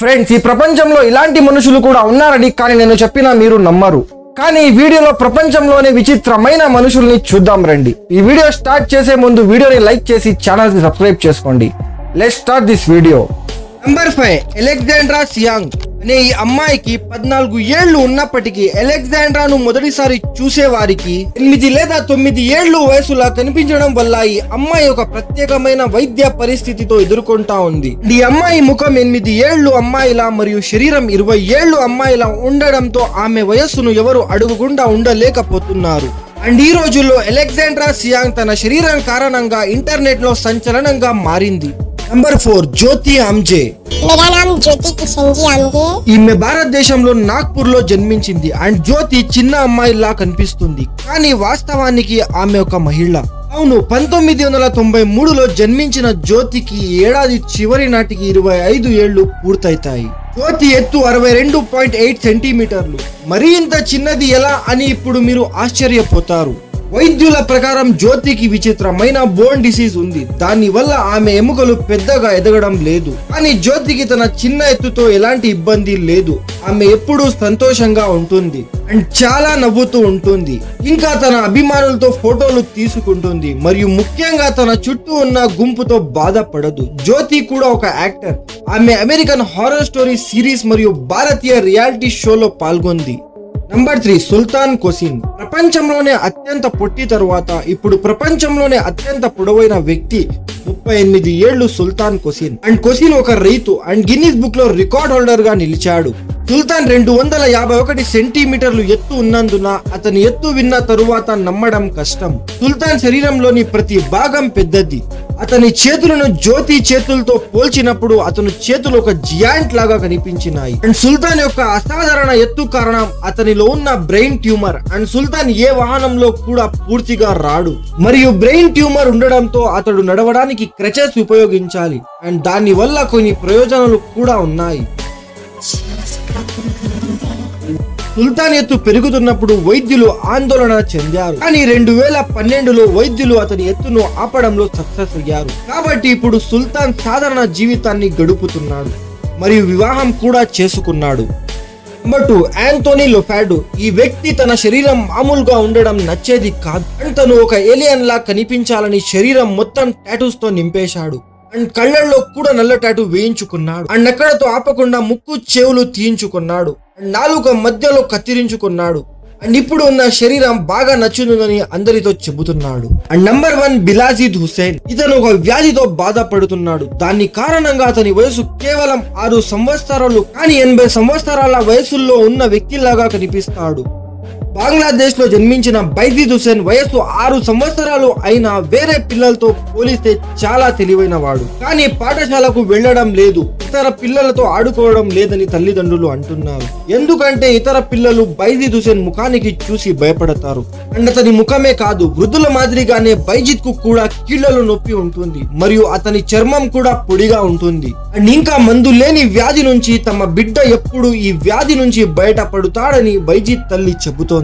Friends, ఈ ప్రపంచంలో ఇలాంటి మనుషులు కూడా ఉన్నారని కానీ నేను చెప్పినా మీరు నమ్మరు. కానీ ఈ వీడియోలో ప్రపంచంలోనే విచిత్రమైన మనుషుల్ని చూద్దాం రండి. ఈ వీడియో స్టార్ట్ చేసే ముందు వీడియోని లైక్ చేసి ఛానల్ కి సబ్స్క్రైబ్ చేసుకోండి. Let's start this video. Number 5, Alexandra Siang అనే ఈ అమ్మాయికి 14 ఏళ్లు ఉన్నప్పటికీ అలెగ్జాండ్రాను మొదటిసారి చూసేవారికి 8 లేదా 9 ఏళ్లు వయసులా కనిపించడం వల్ల ఈ అమ్మాయి ఒక ప్రత్యేకమైన వైద్య పరిస్థితితో ఎదుర్కొంటా ఉంది. ఈ అమ్మాయి ముఖం 8 ఏళ్లు అమ్మాయిలా మరియు శరీరం 20 ఏళ్లు అమ్మాయిలా ఉండడంతో ఆమె వయస్సును ఎవరు అడుగకుండా ఉండలేకపోతున్నారు. అండ్ ఈ రోజుల్లో అలెగ్జాండ్రా సియాంగ్ తన శరీరం కారణంగా ఇంటర్నెట్ లో సంచలనంగా మారింది. నంబర్ 4, జ్యోతి ఆమ్జే. मेरा नाम ज्योति किशन जी आमगे। ఈమె భారతదేశంలో నాగ్పూర్ లో జన్మించింది. అండ్ జ్యోతి చిన్న అమ్మాయిలా కనిపిస్తుంది, కానీ వాస్తవానికి ఆమె ఒక మహిళ. అవును, 1993లో జన్మించిన జ్యోతికి ఏడాది చివరి నాటికి 25 ఏళ్లు పూర్తయితాయి. జ్యోతి ఎత్తు 62.8 సెంటీమీటర్లు. మరీ ఇంత చిన్నది ఎలా అని ఇప్పుడు మీరు ఆశ్చర్యపోతారు. వైద్యుల ప్రకారం జ్యోతికి విచిత్రమైన బోన్ డిసీజ్ ఉంది. దాని వల్ల ఆమె ఎముకలు పెద్దగా ఎదగడం లేదు. కానీ జ్యోతికి తన చిన్న ఎత్తుతో ఎలాంటి ఇబ్బంది లేదు. ఆమె ఎప్పుడూ సంతోషంగా ఉంటుంది అండ్ చాలా నవ్వుతూ ఉంటుంది. ఇంకా తన అభిమానులతో ఫోటోలు తీసుకుంటుంది మరియు ముఖ్యంగా తన చుట్టూ ఉన్న గుంపుతో బాధపడదు. జ్యోతి కూడా ఒక యాక్టర్. ఆమె అమెరికన్ హారర్ స్టోరీ సిరీస్ మరియు భారతీయ రియాలిటీ షోలో పాల్గొంది. నంబర్ 3, సుల్తాన్ కొసిన్. ప్రపంచంలోనే అత్యంత పొట్టి తరువాత ఇప్పుడు ప్రపంచంలోనే అత్యంత పొడవైన వ్యక్తి 38 ఏళ్లు సుల్తాన్ కొసిన్. అండ్ కొసిన్ ఒక రైతు అండ్ గిన్నిస్ బుక్ లో రికార్డ్ హోల్డర్ గా నిలిచాడు. సుల్తాన్ 251 సెంటీమీటర్లు ఎత్తు ఉన్నందున అతని ఎత్తు విన్న తరువాత నమ్మడం కష్టం. సుల్తాన్ శరీరంలోని ప్రతి భాగం పెద్దది. అతని చేతులను జ్యోతి చేతులతో పోల్చినప్పుడు అతని చేతులు ఒక జియాంట్ లాగా కనిపించినాయి. అండ్ సుల్తాన్ యొక్క అసాధారణ ఎత్తు కారణం అతనిలో ఉన్న బ్రెయిన్ ట్యూమర్. అండ్ సుల్తాన్ ఏ వాహనంలో కూడా పూర్తిగా రాడు మరియు బ్రెయిన్ ట్యూమర్ ఉండడంతో అతడు నడవడానికి క్రచెస్ ఉపయోగించాలి. అండ్ దాని వల్ల కొన్ని ప్రయోజనాలు కూడా ఉన్నాయి. సుల్తాన్ ఎత్తు పెరుగుతున్నప్పుడు వైద్యులు ఆందోళన చెందారు. కానీ 2012లో వైద్యులు అతని ఎత్తును ఆపడంలో సక్సెస్ అయ్యారు. కాబట్టి ఇప్పుడు సుల్తాన్ సాధారణ జీవితాన్ని గడుపుతున్నాడు మరియు వివాహం కూడా చేసుకున్నాడు. Number 2, Anthony Loffredo. ఈ వ్యక్తి తన శరీరం మామూలుగా ఉండడం నచ్చేది కాదు. అండ్ తను ఒక ఏలియన్ లా కనిపించాలని శరీరం మొత్తం టాటూస్ తో నింపేశాడు. అండ్ కళ్ళల్లో కూడా నల్ల టాటూ వేయించుకున్నాడు. అండ్ ఎక్కడతో ఆపకుండా ముక్కు చెవులు తీయించుకున్నాడు. అండ్ నాలుక మధ్యలో కత్తిరించుకున్నాడు. అండ్ ఇప్పుడు ఉన్న శరీరం బాగా నచ్చుతుందని అందరితో చెబుతున్నాడు. అండ్ నంబర్ 1, బిలాజిద్ హుసేన్. ఇతను ఒక వ్యాధితో బాధపడుతున్నాడు. దాని కారణంగా అతని వయసు కేవలం 6 సంవత్సరాలు, కానీ 80 సంవత్సరాల వయసులో ఉన్న వ్యక్తిలాగా కనిపిస్తాడు. బంగ్లాదేశ్ లో జన్మించిన బైజిద్ హుసేన్ వయసు 6 సంవత్సరాలు అయినా వేరే పిల్లలతో పోలిస్తే చాలా తెలివైన వాడు. కానీ పాఠశాలకు వెళ్లడం లేదు, ఇతర పిల్లలతో ఆడుకోవడం లేదని తల్లిదండ్రులు అంటున్నారు. ఎందుకంటే ఇతర పిల్లలు బైజిద్ హుసేన్ ముఖానికి చూసి భయపడతారు. అండ్ అతని ముఖమే కాదు, వృద్ధుల మాదిరిగానే బైజిద్ కు కూడా కీళ్లలో నొప్పి ఉంటుంది మరియు అతని చర్మం కూడా పొడిగా ఉంటుంది. అండ్ ఇంకా మందు లేని వ్యాధి నుంచి తమ బిడ్డ ఎప్పుడు ఈ వ్యాధి నుంచి బయటపడుతాడని బైజిద్ తల్లి చెబుతోంది.